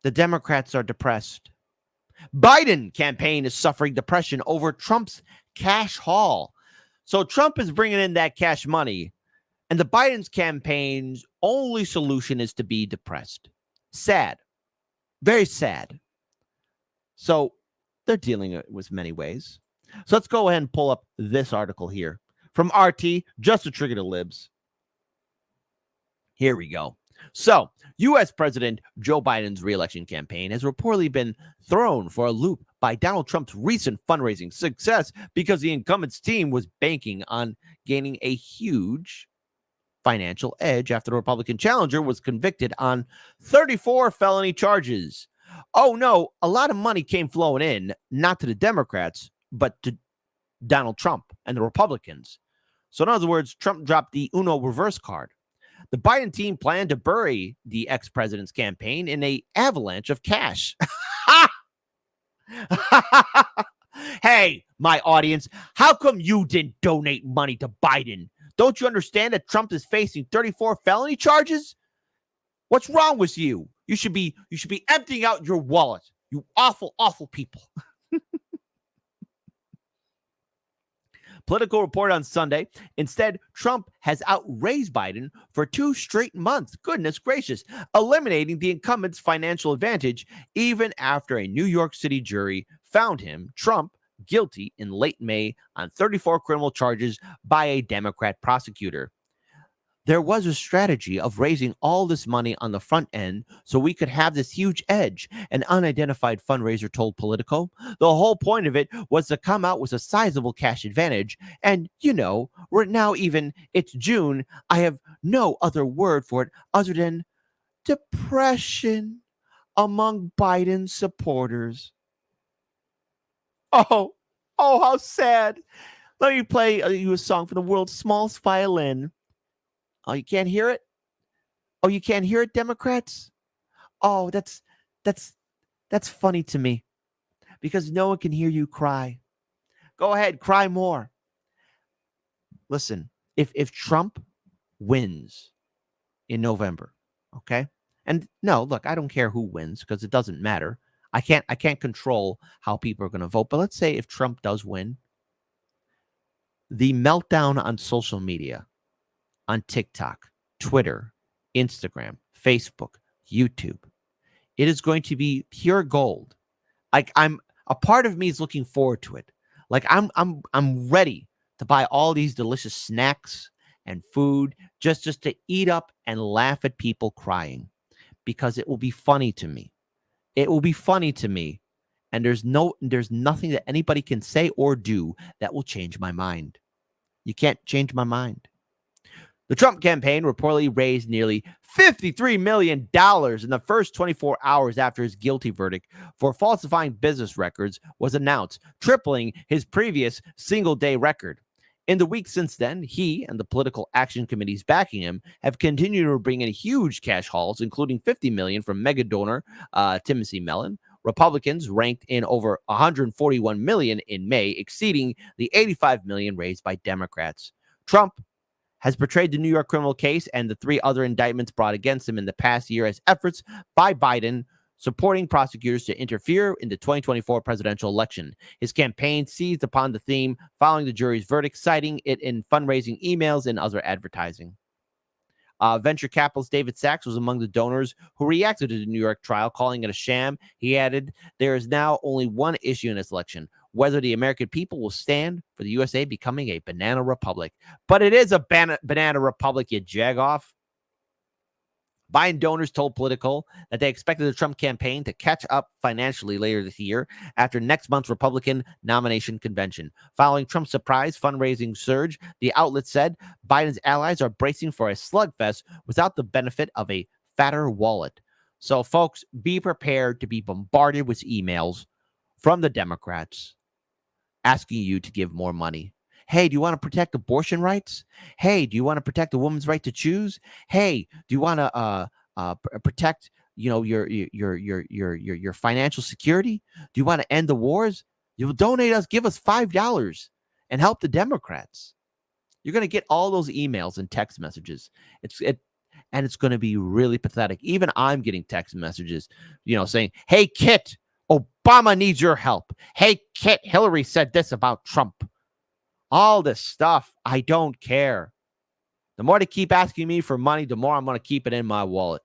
The Democrats are depressed. Biden campaign is suffering depression over Trump's cash haul. So Trump is bringing in that cash money, and the Biden's campaign's only solution is to be depressed. Sad. Very sad. So they're dealing with many ways. So let's go ahead and pull up this article here from RT, just to trigger the libs. Here we go. So, U.S. President Joe Biden's reelection campaign has reportedly been thrown for a loop by Donald Trump's recent fundraising success because the incumbent's team was banking on gaining a huge financial edge after the Republican challenger was convicted on 34 felony charges. Oh no, a lot of money came flowing in, not to the Democrats, but to Donald Trump and the Republicans. So in other words, Trump dropped the Uno reverse card. The Biden team planned to bury the ex-president's campaign in an avalanche of cash. Hey, my audience, how come you didn't donate money to Biden? Don't you understand that Trump is facing 34 felony charges? What's wrong with you? You should be emptying out your wallet. You awful, awful people. Politico reported on Sunday. Instead, Trump has outraised Biden for 2 straight months. Goodness gracious. Eliminating the incumbent's financial advantage even after a New York City jury found him, Trump, guilty in late May on 34 criminal charges by a Democrat prosecutor. There was a strategy of raising all this money on the front end so we could have this huge edge, an unidentified fundraiser told Politico. The whole point of it was to come out with a sizable cash advantage. And, it's June. I have no other word for it other than depression among Biden supporters. Oh, how sad. Let me play you a song from the world's smallest violin. Oh, you can't hear it? Oh, you can't hear it, Democrats? Oh, that's funny to me because no one can hear you cry. Go ahead, cry more. Listen, if Trump wins in November, okay? And no, look, I don't care who wins because it doesn't matter. I can't control how people are going to vote, but let's say if Trump does win, the meltdown on social media, on TikTok, Twitter, Instagram, Facebook, YouTube, it is going to be pure gold. Like a part of me is looking forward to it. Like I'm ready to buy all these delicious snacks and food just to eat up and laugh at people crying because it will be funny to me. It will be funny to me. And there's nothing that anybody can say or do that will change my mind. You can't change my mind. The Trump campaign reportedly raised nearly $53 million in the first 24 hours after his guilty verdict for falsifying business records was announced, tripling his previous single-day record. In the weeks since then, he and the political action committees backing him have continued to bring in huge cash hauls, including $50 million from mega donor Timothy Mellon. Republicans ranked in over $141 million in May, exceeding the $85 million raised by Democrats. Trump has portrayed the New York criminal case and the 3 other indictments brought against him in the past year as efforts by Biden supporting prosecutors to interfere in the 2024 presidential election. His campaign seized upon the theme following the jury's verdict, citing it in fundraising emails and other advertising. Venture capitalist David Sachs was among the donors who reacted to the New York trial, calling it a sham. He added, "There is now only one issue in this election, whether the American people will stand for the USA becoming a banana republic." But it is a banana republic, you jagoff. Biden donors told Politico that they expected the Trump campaign to catch up financially later this year after next month's Republican nomination convention. Following Trump's surprise fundraising surge, the outlet said Biden's allies are bracing for a slugfest without the benefit of a fatter wallet. So, folks, be prepared to be bombarded with emails from the Democrats asking you to give more money. Hey, do you want to protect abortion rights? Hey, do you want to protect a woman's right to choose? Hey, do you want to protect, your financial security? Do you want to end the wars? You'll donate us, give us $5 and help the Democrats. You're going to get all those emails and text messages. And it's going to be really pathetic. Even I'm getting text messages, saying, hey, Kit, Obama needs your help. Hey, Kit, Hillary said this about Trump. All this stuff, I don't care. The more they keep asking me for money, the more I'm going to keep it in my wallet.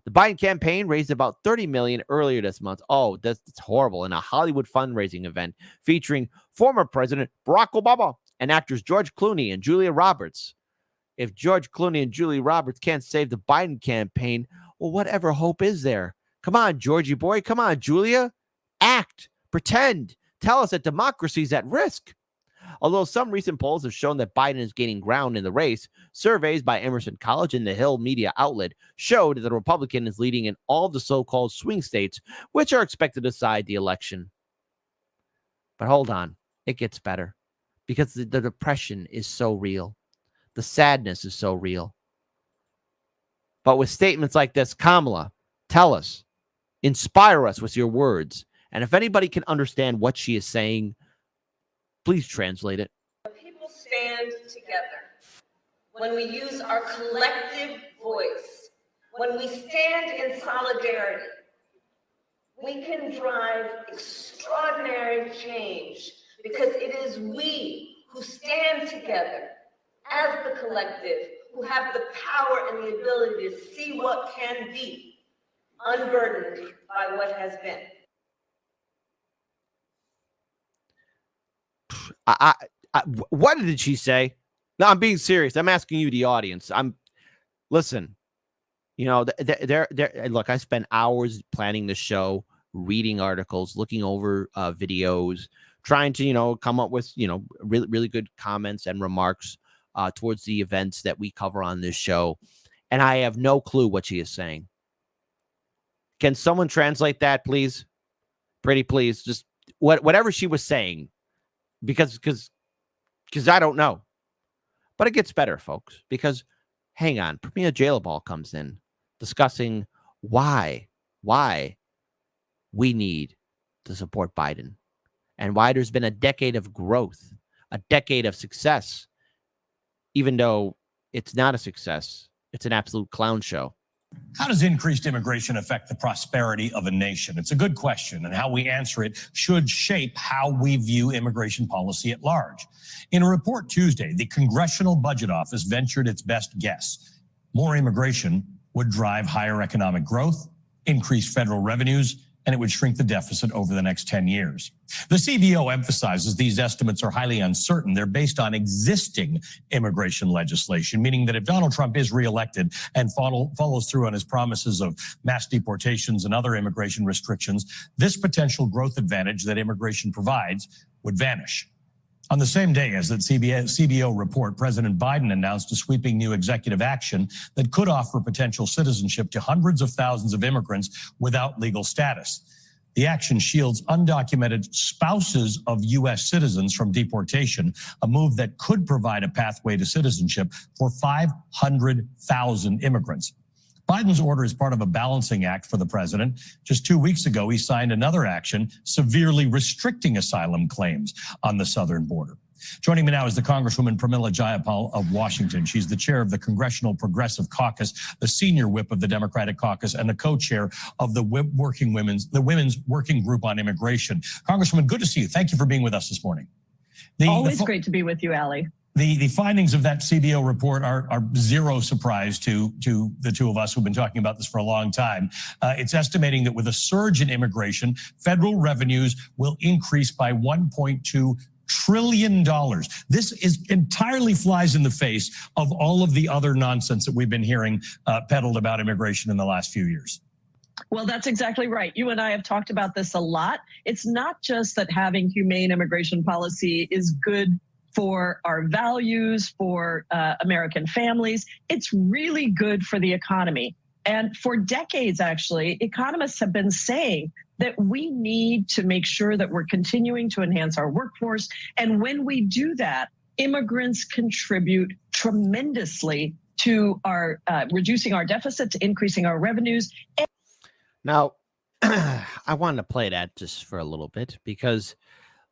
The Biden campaign raised about $30 million earlier this month. Oh, that's horrible. In a Hollywood fundraising event featuring former President Barack Obama and actors George Clooney and Julia Roberts. If George Clooney and Julia Roberts can't save the Biden campaign, well, whatever hope is there? Come on, Georgie boy. Come on, Julia. Act. Pretend. Tell us that democracy is at risk. Although some recent polls have shown that Biden is gaining ground in the race, surveys by Emerson College and the Hill media outlet showed that the Republican is leading in all the so-called swing states, which are expected to decide the election. But hold on. It gets better because the depression is so real. The sadness is so real. But with statements like this, Kamala, tell us, inspire us with your words. And if anybody can understand what she is saying, please translate it. People stand together. When we use our collective voice, when we stand in solidarity, we can drive extraordinary change because it is we who stand together as the collective, who have the power and the ability to see what can be, unburdened by what has been. What did she say? No, I'm being serious. I'm asking you, the audience. Listen. Look, I spent hours planning the show, reading articles, looking over videos, trying to, come up with, really, really good comments and remarks towards the events that we cover on this show. And I have no clue what she is saying. Can someone translate that, please? Pretty please. Just whatever she was saying, because I don't know. But it gets better, folks, because hang on, Premier Jailabal comes in discussing why we need to support Biden and why there's been a decade of growth, a decade of success, even though it's not a success. It's an absolute clown show. How does increased immigration affect the prosperity of a nation? It's a good question, and how we answer it should shape how we view immigration policy at large. In a report Tuesday, the Congressional Budget Office ventured its best guess. More immigration would drive higher economic growth, increase federal revenues, and it would shrink the deficit over the next 10 years. The CBO emphasizes these estimates are highly uncertain. They're based on existing immigration legislation, meaning that if Donald Trump is reelected and follows through on his promises of mass deportations and other immigration restrictions, this potential growth advantage that immigration provides would vanish. On the same day as that CBO report, President Biden announced a sweeping new executive action that could offer potential citizenship to hundreds of thousands of immigrants without legal status. The action shields undocumented spouses of U.S. citizens from deportation, a move that could provide a pathway to citizenship for 500,000 immigrants. Biden's order is part of a balancing act for the president. Just 2 weeks ago, he signed another action severely restricting asylum claims on the southern border. Joining me now is the Congresswoman Pramila Jayapal of Washington. She's the chair of the Congressional Progressive Caucus, the senior whip of the Democratic Caucus, and the co-chair of the Women's Working Group on Immigration. Congresswoman, good to see you. Thank you for being with us this morning. Always great to be with you, Ali. The findings of that CBO report are zero surprise to the two of us who've been talking about this for a long time. It's estimating that with a surge in immigration, federal revenues will increase by $1.2 trillion. This entirely flies in the face of all of the other nonsense that we've been hearing peddled about immigration in the last few years. Well, that's exactly right. You and I have talked about this a lot. It's not just that having humane immigration policy is good for our values, for American families. It's really good for the economy. And for decades, actually, economists have been saying that we need to make sure that we're continuing to enhance our workforce. And when we do that, immigrants contribute tremendously to our reducing our deficit, to increasing our revenues. Now, I wanted to play that just for a little bit because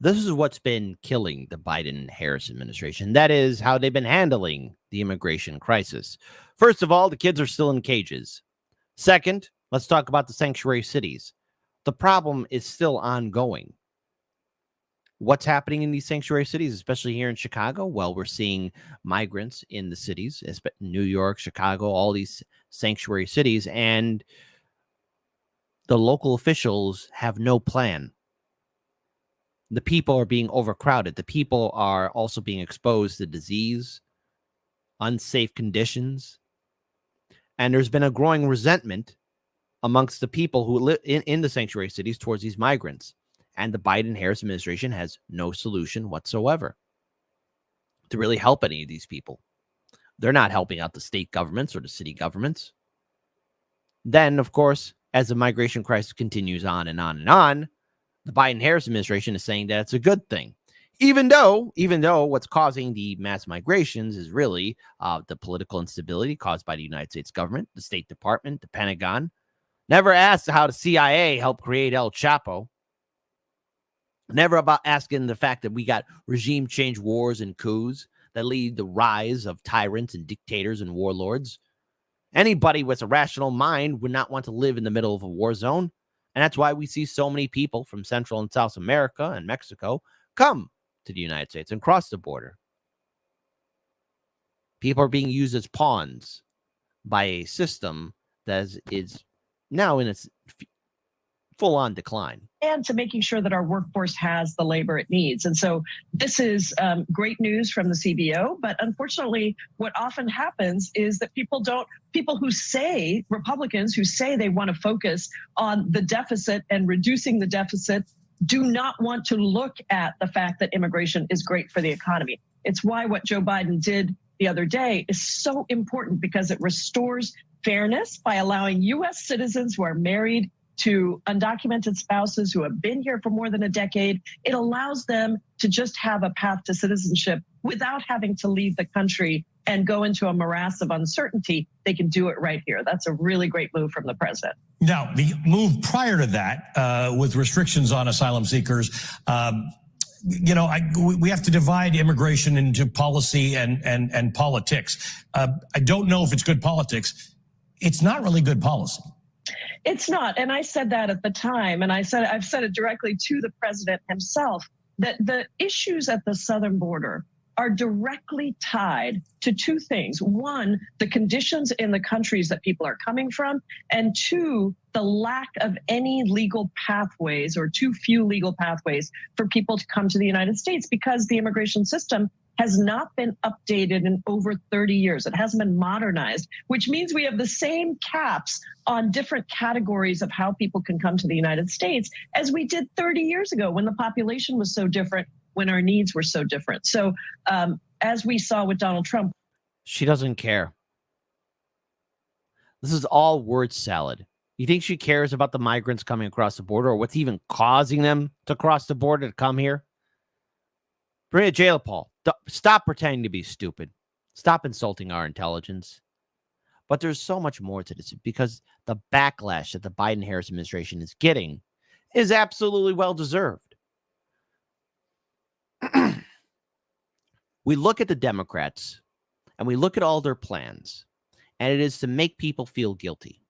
This is what's been killing the Biden-Harris administration. That is how they've been handling the immigration crisis. First of all, the kids are still in cages. Second, let's talk about the sanctuary cities. The problem is still ongoing. What's happening in these sanctuary cities, especially here in Chicago? Well, we're seeing migrants in the cities, New York, Chicago, all these sanctuary cities, and the local officials have no plan. The people are being overcrowded. The people are also being exposed to disease, unsafe conditions, and there's been a growing resentment amongst the people who live in the sanctuary cities towards these migrants. And the Biden-Harris administration has no solution whatsoever to really help any of these people. They're not helping out the state governments or the city governments. Then, of course, as the migration crisis continues on and on and on, the Biden-Harris administration is saying that it's a good thing. Even though what's causing the mass migrations is really the political instability caused by the United States government, the State Department, the Pentagon. Never asked how the CIA helped create El Chapo. Never about asking the fact that we got regime change wars and coups that lead the rise of tyrants and dictators and warlords. Anybody with a rational mind would not want to live in the middle of a war zone. And that's why we see so many people from Central and South America and Mexico come to the United States and cross the border. People are being used as pawns by a system that is now in its full-on decline. And to making sure that our workforce has the labor it needs. And so this is great news from the CBO, but unfortunately, what often happens is that Republicans who say they want to focus on the deficit and reducing the deficit do not want to look at the fact that immigration is great for the economy. It's why what Joe Biden did the other day is so important, because it restores fairness by allowing U.S. citizens who are married to undocumented spouses who have been here for more than a decade. It allows them to just have a path to citizenship without having to leave the country and go into a morass of uncertainty. They can do it right here. That's a really great move from the president. Now, the move prior to that, with restrictions on asylum seekers, we have to divide immigration into policy and politics. I don't know if it's good politics. It's not really good policy. It's not. And I said that at the time, and I've said it directly to the president himself, that the issues at the southern border are directly tied to two things. One, the conditions in the countries that people are coming from, and two, the lack of any legal pathways, or too few legal pathways for people to come to the United States, because the immigration system has not been updated in over 30 years. It hasn't been modernized, which means we have the same caps on different categories of how people can come to the United States as we did 30 years ago, when the population was so different, when our needs were so different. So as we saw with Donald Trump. She doesn't care. This is all word salad. You think she cares about the migrants coming across the border, or what's even causing them to cross the border to come here? Maria J. Paul, stop pretending to be stupid. Stop insulting our intelligence. But there's so much more to this, because the backlash that the Biden-Harris administration is getting is absolutely well-deserved. We look at the Democrats and we look at all their plans, and it is to make people feel guilty.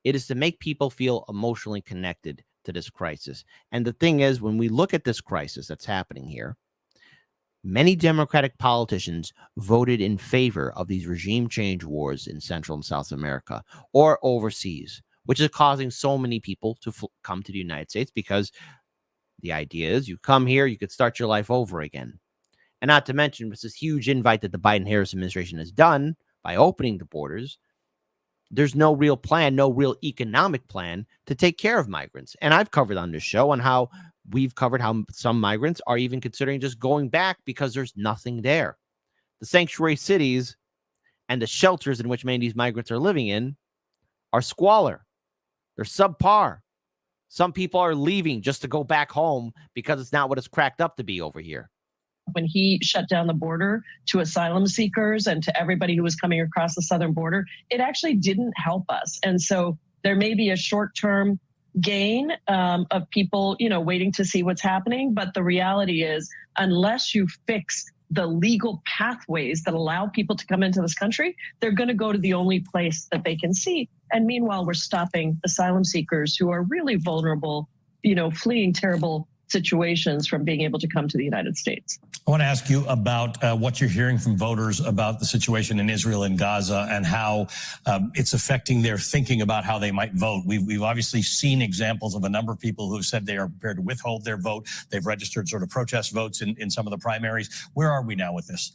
It is to make people feel emotionally connected to this crisis. And the thing is, when we look at this crisis that's happening here, many Democratic politicians voted in favor of these regime change wars in Central and South America or overseas, which is causing so many people to come to the United States, because the idea is you come here, you could start your life over again. And not to mention, with this huge invite that the Biden-Harris administration has done by opening the borders, there's no real plan, no real economic plan to take care of migrants. And I've covered on this show on how we've covered how some migrants are even considering just going back because there's nothing there. The sanctuary cities and the shelters in which many of these migrants are living in are squalor. They're subpar. Some people are leaving just to go back home because it's not what it's cracked up to be over here. When he shut down the border to asylum seekers and to everybody who was coming across the southern border, it actually didn't help us. And so there may be a short-term gain of people, waiting to see what's happening. But the reality is, unless you fix the legal pathways that allow people to come into this country, they're going to go to the only place that they can see. And meanwhile, we're stopping asylum seekers who are really vulnerable, fleeing terrible situations from being able to come to the United States. I want to ask you about what you're hearing from voters about the situation in Israel and Gaza and how it's affecting their thinking about how they might vote. We've obviously seen examples of a number of people who have said they are prepared to withhold their vote. They've registered sort of protest votes in some of the primaries. Where are we now with this?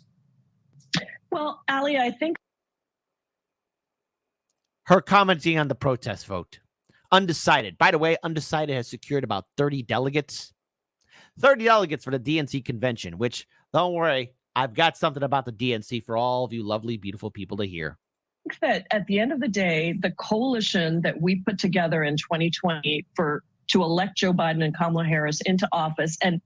Well, Ali, I think her commenting on the protest vote. Undecided. By the way, Undecided has secured about 30 delegates. 30 delegates for the DNC convention, which, don't worry, I've got something about the DNC for all of you lovely, beautiful people to hear. I think that at the end of the day, the coalition that we put together in 2020 to elect Joe Biden and Kamala Harris into office and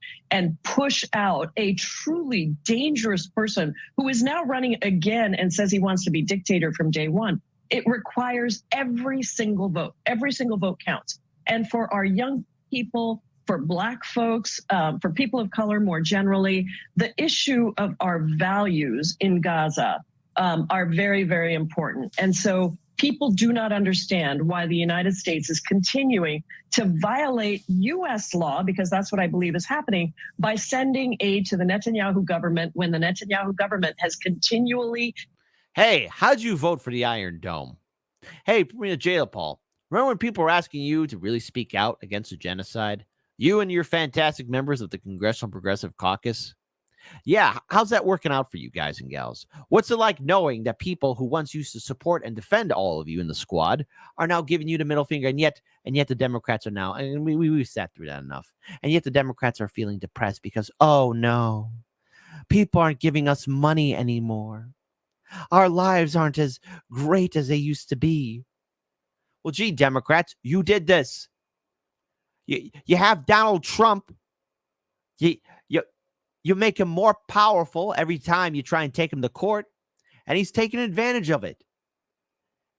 push out a truly dangerous person who is now running again and says he wants to be dictator from day one. It requires every single vote. Every single vote counts. And for our young people, for Black folks, for people of color more generally, the issue of our values in Gaza are very, very important. And so people do not understand why the United States is continuing to violate U.S. law, because that's what I believe is happening, by sending aid to the Netanyahu government when the Netanyahu government has continually... Hey, how'd you vote for the Iron Dome? Hey, Jada Paul, remember when people were asking you to really speak out against the genocide? You and your fantastic members of the Congressional Progressive Caucus? Yeah, how's that working out for you guys and gals? What's it like knowing that people who once used to support and defend all of you in the squad are now giving you the middle finger, and yet the Democrats are now, and we sat through that enough, and yet the Democrats are feeling depressed because, oh no, people aren't giving us money anymore. Our lives aren't as great as they used to be. Well, gee, Democrats, you did this. You have Donald Trump. You make him more powerful every time you try and take him to court, and he's taking advantage of it.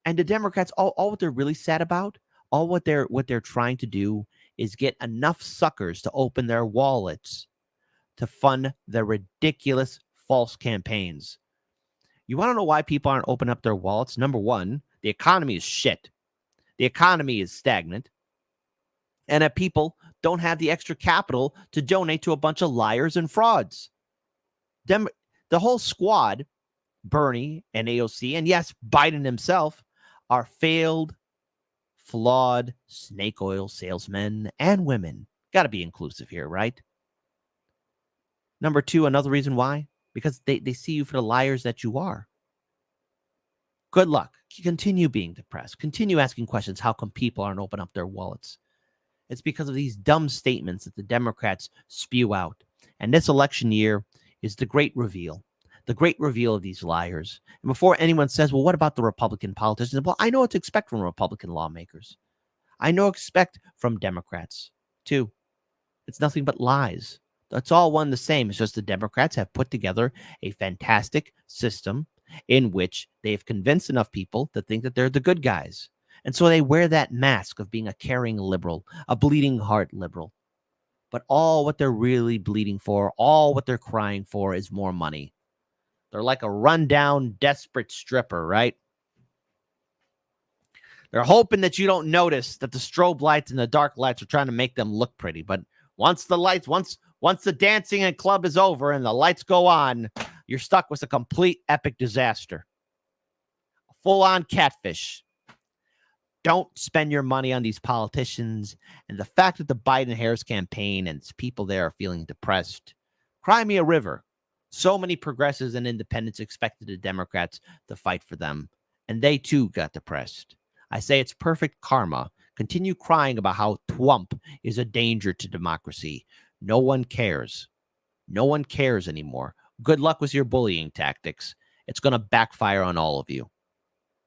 And the Democrats, all what they're really sad about, all what they're trying to do is get enough suckers to open their wallets to fund their ridiculous false campaigns. You want to know why people aren't opening up their wallets? Number one, the economy is shit. The economy is stagnant. And that people don't have the extra capital to donate to a bunch of liars and frauds. The whole squad, Bernie and AOC, and yes, Biden himself, are failed, flawed snake oil salesmen and women. Got to be inclusive here, right? Number two, another reason why, because they see you for the liars that you are. Good luck. Continue being depressed. Continue asking questions. How come people aren't opening up their wallets? It's because of these dumb statements that the Democrats spew out. And this election year is the great reveal of these liars. And before anyone says, well, what about the Republican politicians? Well, I know what to expect from Republican lawmakers. I know what to expect from Democrats, too. It's nothing but lies. That's all one the same. It's just the Democrats have put together a fantastic system in which they have convinced enough people to think that they're the good guys. And so they wear that mask of being a caring liberal, a bleeding heart liberal. But all what they're really bleeding for, all what they're crying for is more money. They're like a rundown, desperate stripper, right? They're hoping that you don't notice that the strobe lights and the dark lights are trying to make them look pretty. But once the dancing and club is over and the lights go on, you're stuck with a complete epic disaster. A full-on catfish. Don't spend your money on these politicians. And the fact that the Biden-Harris campaign and people there are feeling depressed. Cry me a river. So many progressives and independents expected the Democrats to fight for them. And they too got depressed. I say it's perfect karma. Continue crying about how Trump is a danger to democracy. No one cares. No one cares anymore. Good luck with your bullying tactics. It's going to backfire on all of you.